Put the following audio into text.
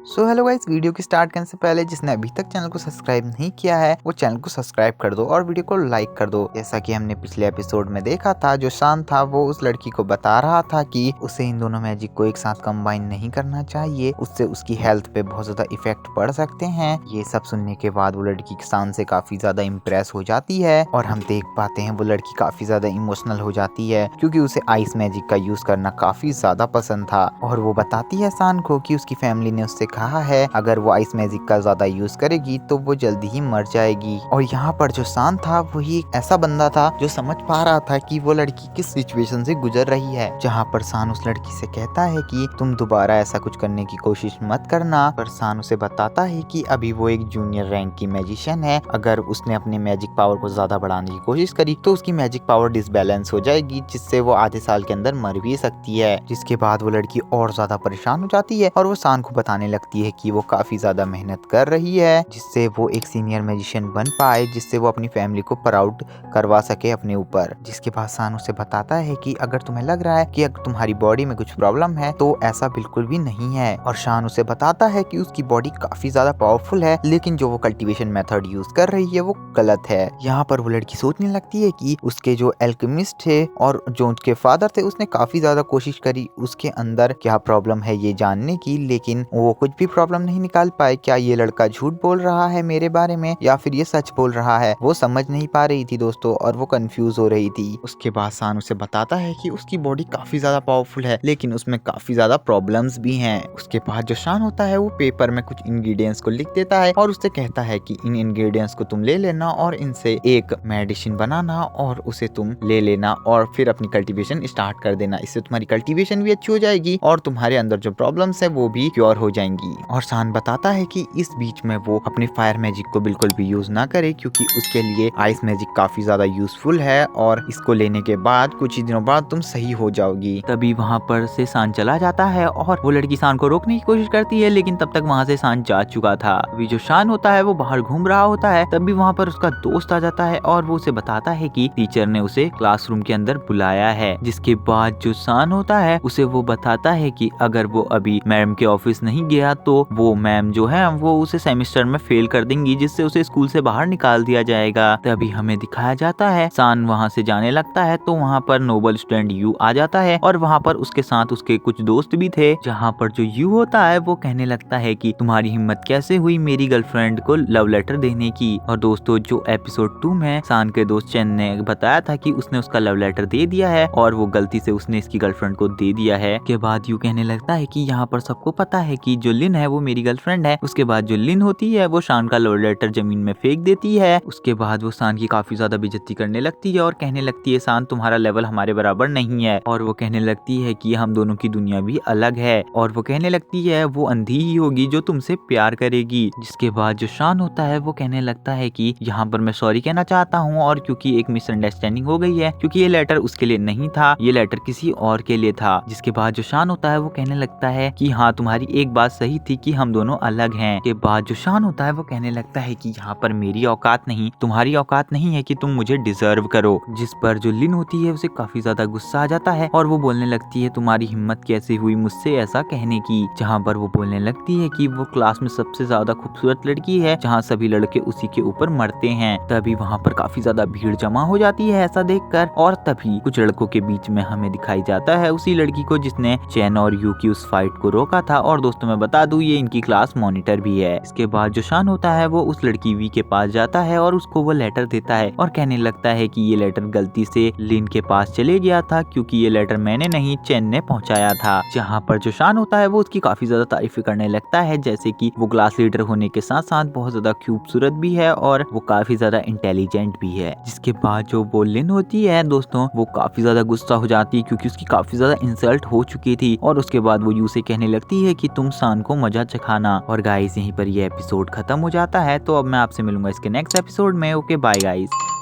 So hello guys, video की start करने से पहले जिसने अभी तक चैनल को सब्सक्राइब नहीं किया है वो चैनल को सब्सक्राइब कर दो और वीडियो को लाइक कर दो। जैसा कि हमने पिछले एपिसोड में देखा था, जो शान था वो उस लड़की को बता रहा था कि उसे इन दोनों मैजिक को एक साथ कंबाइन नहीं करना चाहिए, उससे उसकी हेल्थ पे बहुत ज्यादा इफेक्ट पड़ सकते हैं। ये सब सुनने के बाद वो लड़की शान से काफी ज्यादा इम्प्रेस हो जाती है और हम देख पाते हैं वो लड़की काफी ज्यादा इमोशनल हो जाती है क्योंकि उसे आइस मैजिक का यूज करना काफी ज्यादा पसंद था। और वो बताती है शान को कि उसकी फैमिली ने उससे कहा है अगर वो आइस मैजिक का ज्यादा यूज करेगी तो वो जल्दी ही मर जाएगी। और यहाँ पर जो शान था वही एक ऐसा बंदा था जो समझ पा रहा था कि वो लड़की किस सिचुएशन से गुजर रही है। जहाँ पर शान उस लड़की से कहता है कि तुम दोबारा ऐसा कुछ करने की कोशिश मत करना, पर शान उसे बताता है कि अभी वो एक जूनियर रैंक की मैजिशियन है, अगर उसने अपने मैजिक पावर को ज्यादा बढ़ाने की कोशिश करी तो उसकी मैजिक पावर डिसबैलेंस हो जाएगी, जिससे वो आधे साल के अंदर मर भी सकती है। जिसके बाद वो लड़की और ज्यादा परेशान हो जाती है और वो शान को बताने लगती है कि वो काफी ज्यादा मेहनत कर रही है जिससे वो एक सीनियर मैजिशियन बन पाए, जिससे वो अपनी फैमिली को प्राउड करवा सके अपने ऊपर। जिसके बाद शान उसे बताता है कि अगर तुम्हें लग रहा है कि अगर तुम्हारी बॉडी में कुछ प्रॉब्लम है तो ऐसा बिल्कुल भी नहीं है। और शान उसे बताता है कि उसकी बॉडी काफी ज्यादा पावरफुल है, लेकिन जो वो कल्टीवेशन मेथड यूज कर रही है वो गलत है। यहाँ पर वो लड़की सोचने लगती है कि उसके जो एल्केमिस्ट थे और जो उसके फादर थे उसने काफी ज्यादा कोशिश करी उसके अंदर क्या प्रॉब्लम है ये जानने की, लेकिन वो कुछ भी प्रॉब्लम नहीं निकाल पाए। क्या ये लड़का झूठ बोल रहा है मेरे बारे में या फिर ये सच बोल रहा है, वो समझ नहीं पा रही थी दोस्तों, और वो कंफ्यूज हो रही थी। उसके बाद शान उसे बताता है कि उसकी बॉडी काफी ज्यादा पावरफुल है लेकिन उसमें काफी ज्यादा प्रॉब्लम्स भी हैं। उसके बाद जो शान होता है वो पेपर में कुछ इंग्रेडिएंट्स को लिख देता है और उससे कहता है कि इन इंग्रेडिएंट्स को तुम ले लेना और इनसे एक मेडिसिन बनाना और उसे तुम ले लेना और फिर अपनी कल्टीवेशन स्टार्ट कर देना। इससे तुम्हारी कल्टीवेशन भी अच्छी हो जाएगी और तुम्हारे अंदर जो प्रॉब्लम्स है वो भी क्योर हो जाएंगी। और शान बताता है कि इस बीच में वो अपने फायर मैजिक को बिल्कुल भी यूज ना करे क्योंकि उसके लिए आइस मैजिक काफी ज्यादा यूजफुल है और इसको लेने के बाद कुछ ही दिनों बाद तुम सही हो जाओगी। तभी वहाँ पर से शान चला जाता है और वो लड़की शान को रोकने की कोशिश करती है, लेकिन तब तक वहाँ से शान जा चुका था। अभी जो शान होता है वो बाहर घूम रहा होता है, तभी वहाँ पर उसका दोस्त आ जाता है और वो उसे बताता है कि टीचर ने उसे क्लासरूम के अंदर बुलाया है। जिसके बाद जो शान होता है उसे वो बताता है कि अगर वो अभी मैम के ऑफिस नहीं गया तो वो मैम जो है वो उसे सेमेस्टर में फेल कर देंगी, जिससे उसे स्कूल से बाहर निकाल दिया जाएगा। तभी हमें दिखाया जाता है शान वहाँ से जाने लगता है तो वहाँ पर नोबल स्टूडेंट यू आ जाता है और वहाँ पर उसके साथ उसके कुछ दोस्त भी थे। जहाँ पर जो यू होता है वो कहने लगता है कि तुम्हारी हिम्मत कैसे हुई मेरी गर्लफ्रेंड को लव लेटर देने की। और दोस्तों जो एपिसोड 2 में शान के दोस्त चैन ने बताया था कि उसने उसका लव लेटर दे दिया है और वो गलती से उसने इसकी गर्लफ्रेंड को दे दिया है। के बाद यू कहने लगता है कि यहाँ पर सबको पता है कि जो लिन है वो मेरी गर्लफ्रेंड है। उसके बाद जो लिन होती है वो शान का लव लेटर जमीन में फेंक देती है। उसके बाद वो शान की काफी ज्यादा बेइज्जती करने लगती है और कहने लगती है शान तुम्हारा लेवल हमारे बराबर नहीं है। और वो कहने लगती है कि हम दोनों की दुनिया भी अलग है और वो कहने लगती है वो अंधी ही होगी जो तुमसे प्यार करेगी। जिसके बाद जो शान होता है वो कहने लगता है कि यहाँ पर मैं सॉरी कहना चाहता हूँ और क्योंकि एक मिसअंडरस्टैंडिंग हो गई है, क्योंकि ये लेटर उसके लिए नहीं था, ये लेटर किसी और के लिए था। जिसके बाद जो शान होता है वो कहने लगता है कि हाँ तुम्हारी एक बात सही थी कि हम दोनों अलग हैं। के बाद जो शान होता है वो कहने लगता है कि यहाँ पर मेरी औकात नहीं, तुम्हारी औकात नहीं है कि तुम मुझे डिजर्व करो। जिस पर जो लिन होती है उसे काफी ज्यादा गुस्सा आ जाता है और वो बोलने लगती है तुम्हारी हिम्मत कैसे हुई मुझसे ऐसा कहने की। जहाँ पर वो बोलने लगती है कि वो क्लास में सबसे ज्यादा खूबसूरत लड़की है, जहाँ सभी लड़के उसी के ऊपर मरते हैं। तभी वहाँ पर काफी ज्यादा भीड़ जमा हो जाती है ऐसा देखकर, और तभी कुछ लड़कों के बीच में हमें दिखाई जाता है उसी लड़की को जिसने चैन और यू की उस फाइट को रोका था। और दोस्तों मैं बता दूं ये इनकी क्लास मॉनिटर भी है। इसके बाद जो शान होता है वो उस लड़की वी के पास जाता है और उसको वो लेटर देता है और कहने लगता है कि ये लेटर गलती से लिन के पास चले गया था क्योंकि ये लेटर मैंने नहीं चैन ने पहुंचाया था। जहाँ पर जो शान होता है वो उसकी काफी ज्यादा तारीफ करने लगता है, जैसे कि वो क्लास लीडर होने के साथ साथ बहुत ज्यादा खूबसूरत भी है और वो काफी ज्यादा इंटेलिजेंट भी है। जिसके बाद जो वो लिन होती है दोस्तों वो काफी ज्यादा गुस्सा हो जाती है क्योंकि उसकी काफी ज्यादा इंसल्ट हो चुकी थी और उसके बाद वो यू से कहने लगती है कि तुम शान को मजा चखाना। और गाइस यहीं पर ये एपिसोड खत्म हो जाता है। तो अब मैं आपसे मिलूंगा इसके नेक्स्ट एपिसोड में। Okay bye guys.